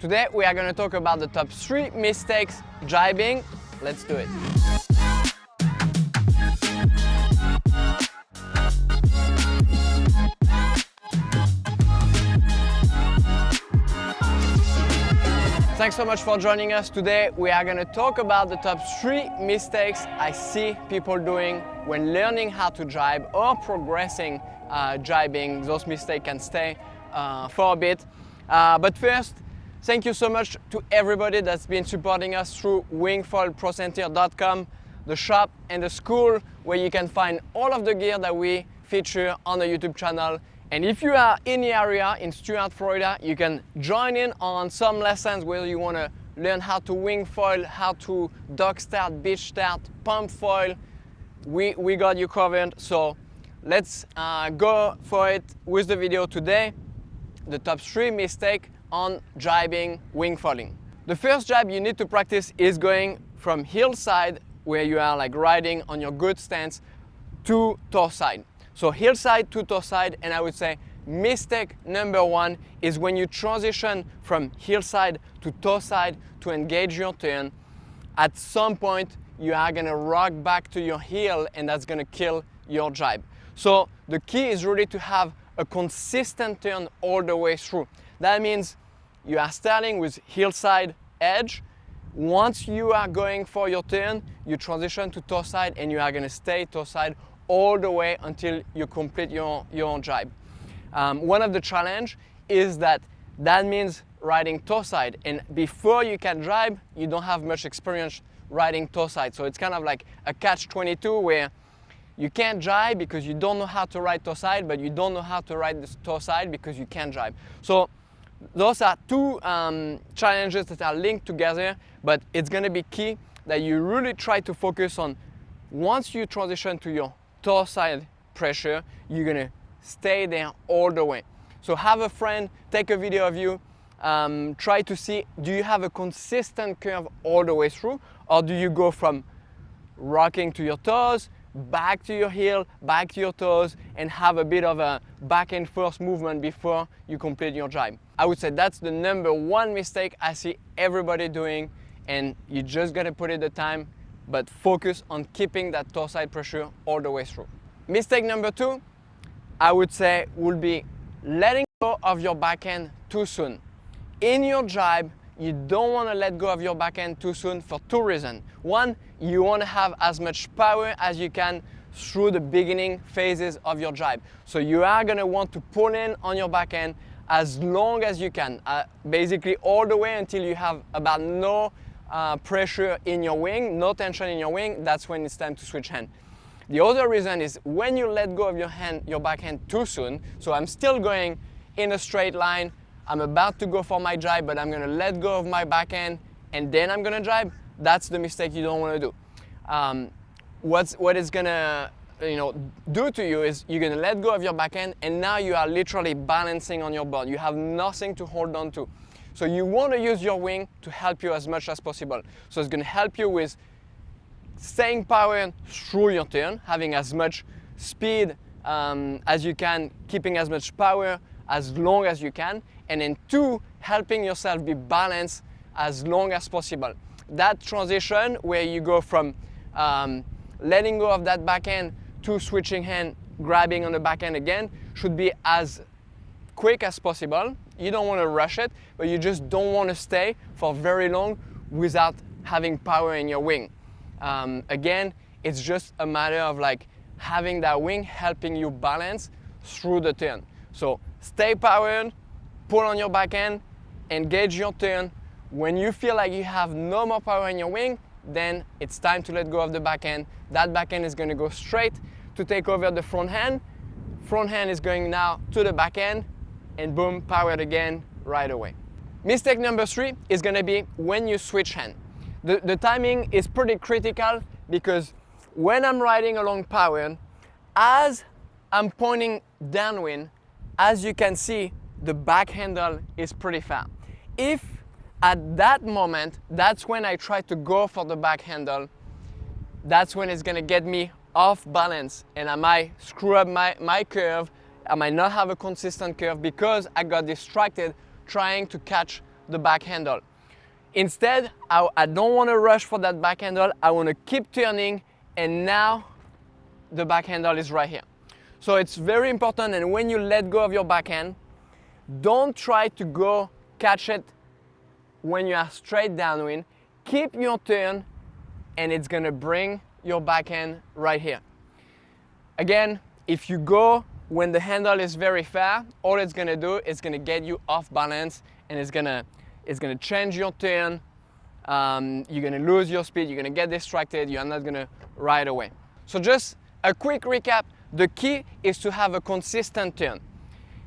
Today we are going to talk about the top 3 mistakes jibing. Let's do it. Thanks so much for joining us. Today we are going to talk about the top 3 mistakes I see people doing when learning how to jibe or progressing jibing. Those mistakes can stay for a bit. But first, thank you so much to everybody that's been supporting us through wingfoilprocenter.com, the shop and the school where you can find all of the gear that we feature on the YouTube channel. And if you are in the area in Stuart, Florida, you can join in on some lessons where you want to learn how to wing foil, how to dock start, beach start, pump foil. We got you covered. So let's go for it with the video today. The top 3 mistakes on jibing wing foiling. The first jibe you need to practice is going from hillside, where you are like riding on your good stance, to toe side. So hillside to toe side, and I would say mistake number 1 is when you transition from hillside to toe side to engage your turn. At some point you are going to rock back to your heel, and that's going to kill your jibe. So the key is really to have a consistent turn all the way through. That means you are starting with hillside edge. Once you are going for your turn, you transition to toe side, and you are going to stay toe side all the way until you complete your jibe. One of the challenge is that means riding toe side, and before you can jibe, you don't have much experience riding toe side. So it's kind of like a catch-22 where you can't jibe because you don't know how to ride toe side, but you don't know how to ride the toe side because you can't jibe. So those are 2 challenges that are linked together, but it's going to be key that you really try to focus on once you transition to your toe side pressure, you're going to stay there all the way. So have a friend, take a video of you, try to see, do you have a consistent curve all the way through, or do you go from rocking to your toes, back to your heel, back to your toes, and have a bit of a back and forth movement before you complete your jibe. I would say that's the number 1 mistake I see everybody doing, and you just gotta put in the time, but focus on keeping that toe side pressure all the way through. Mistake number 2, I would say, will be letting go of your backhand too soon. In your jibe, you don't want to let go of your backhand too soon for 2 reasons. 1, you want to have as much power as you can through the beginning phases of your jibe. So you are going to want to pull in on your backhand as long as you can, basically all the way until you have about no pressure in your wing, no tension in your wing. That's when it's time to switch hand. The other reason is when you let go of your backhand too soon. So I'm still going in a straight line, I'm about to go for my jibe, but I'm going to let go of my backhand and then I'm going to jibe. That's the mistake you don't want to do. What it's going to do to you is you're going to let go of your backhand, and now you are literally balancing on your board. You have nothing to hold on to. So you want to use your wing to help you as much as possible. So it's going to help you with staying powered through your turn, having as much speed as you can, keeping as much power as long as you can, and then 2, helping yourself be balanced as long as possible. That transition where you go from letting go of that backhand to switching hand, grabbing on the backhand again, should be as quick as possible. You don't want to rush it, but you just don't want to stay for very long without having power in your wing. Again, it's just a matter of like having that wing helping you balance through the turn. So stay powered, pull on your backhand, engage your turn. When you feel like you have no more power in your wing, then it's time to let go of the backhand. That backhand is going to go straight to take over the front hand. Front hand is going now to the backhand, and boom, powered again right away. Mistake number 3 is going to be when you switch hand. The timing is pretty critical, because when I'm riding along powered, as I'm pointing downwind, as you can see, the back handle is pretty far. If at that moment, that's when I try to go for the back handle, that's when it's gonna get me off balance, and I might screw up my curve. I might not have a consistent curve because I got distracted trying to catch the back handle. Instead, I don't want to rush for that back handle. I want to keep turning, and now the back handle is right here. So it's very important, and when you let go of your backhand, don't try to go catch it when you are straight downwind. Keep your turn, and it's gonna bring your backhand right here. Again, if you go when the handle is very far, all it's gonna do is gonna get you off balance, and it's gonna change your turn. You're gonna lose your speed, you're gonna get distracted, you're not gonna ride away. So just a quick recap, the key is to have a consistent turn.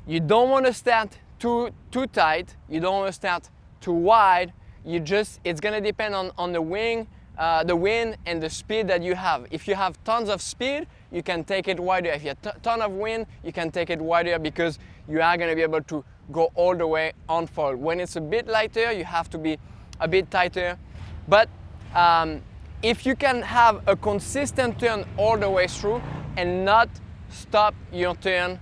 You don't wanna start too tight, you don't wanna start too wide, it's gonna depend on the wind and the speed that you have. If you have tons of speed, you can take it wider. If you have ton of wind, you can take it wider because you are gonna be able to go all the way on foil. When it's a bit lighter, you have to be a bit tighter. But if you can have a consistent turn all the way through and not stop your turn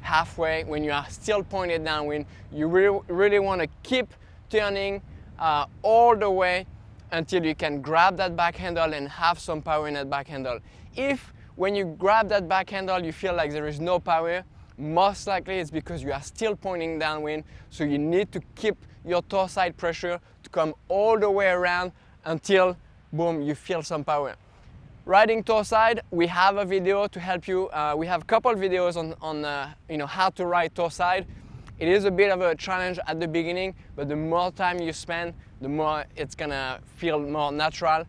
halfway when you are still pointed downwind, you really want to keep turning all the way until you can grab that back handle and have some power in that back handle. If when you grab that back handle you feel like there is no power, most likely it's because you are still pointing downwind, so you need to keep your toe side pressure to come all the way around until, boom, you feel some power. Riding toe side, we have a video to help you. We have a couple videos on how to ride toe side. It is a bit of a challenge at the beginning, but the more time you spend, the more it's gonna feel more natural.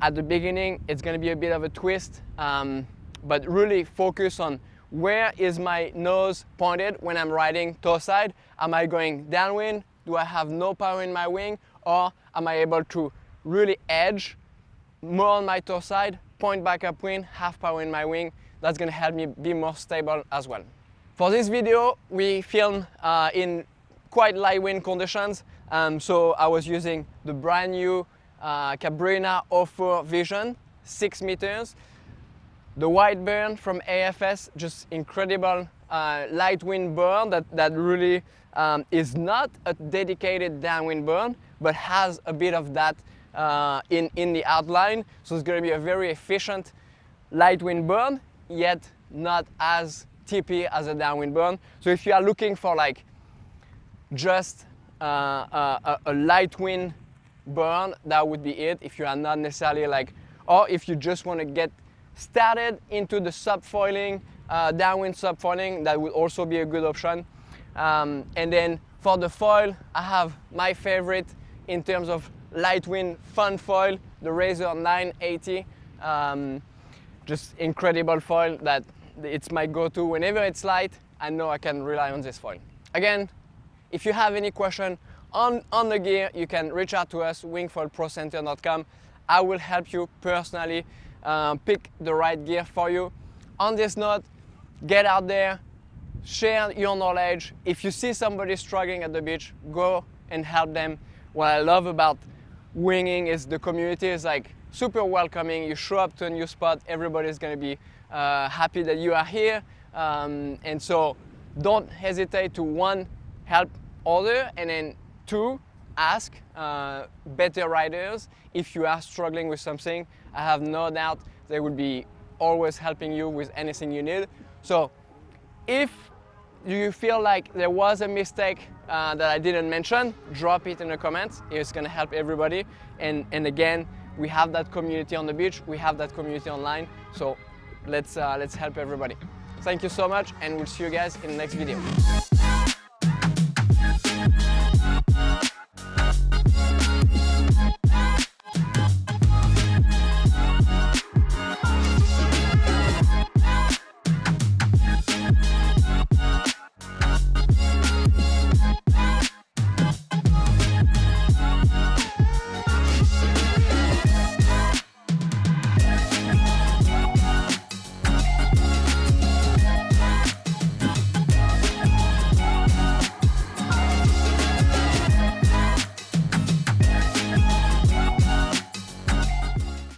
At the beginning, it's gonna be a bit of a twist, but really focus on where is my nose pointed when I'm riding toe side. Am I going downwind? Do I have no power in my wing? Or am I able to really edge more on my toe side, point back upwind, have power in my wing? That's gonna help me be more stable as well. For this video, we filmed in quite light wind conditions, so I was using the brand new Cabrina 04 Vision, 6 meters. The white burn from AFS, just incredible light wind burn that really is not a dedicated downwind burn, but has a bit of that in the outline. So it's going to be a very efficient light wind burn, yet not as tippy as a downwind burn. So if you are looking for like just a light wind burn, that would be it. If you are not necessarily like, or if you just want to get started into the subfoiling, downwind subfoiling, that would also be a good option. And then for the foil, I have my favorite in terms of light wind fun foil, the Razor 980. Just incredible foil that it's my go-to. Whenever it's light, I know I can rely on this foil. Again, if you have any question on the gear, you can reach out to us, wingfoilprocenter.com. I will help you personally pick the right gear for you. On this note, get out there, share your knowledge. If you see somebody struggling at the beach, go and help them. What I love about winging is the community is like super welcoming. You show up to a new spot, everybody's gonna be happy that you are here. And so don't hesitate to, one, help other, and then two, ask better riders. If you are struggling with something, I have no doubt they will be always helping you with anything you need. So if you feel like there was a mistake that I didn't mention, drop it in the comments. It's gonna help everybody. And again, we have that community on the beach, we have that community online, so let's help everybody. Thank you so much, and we'll see you guys in the next video.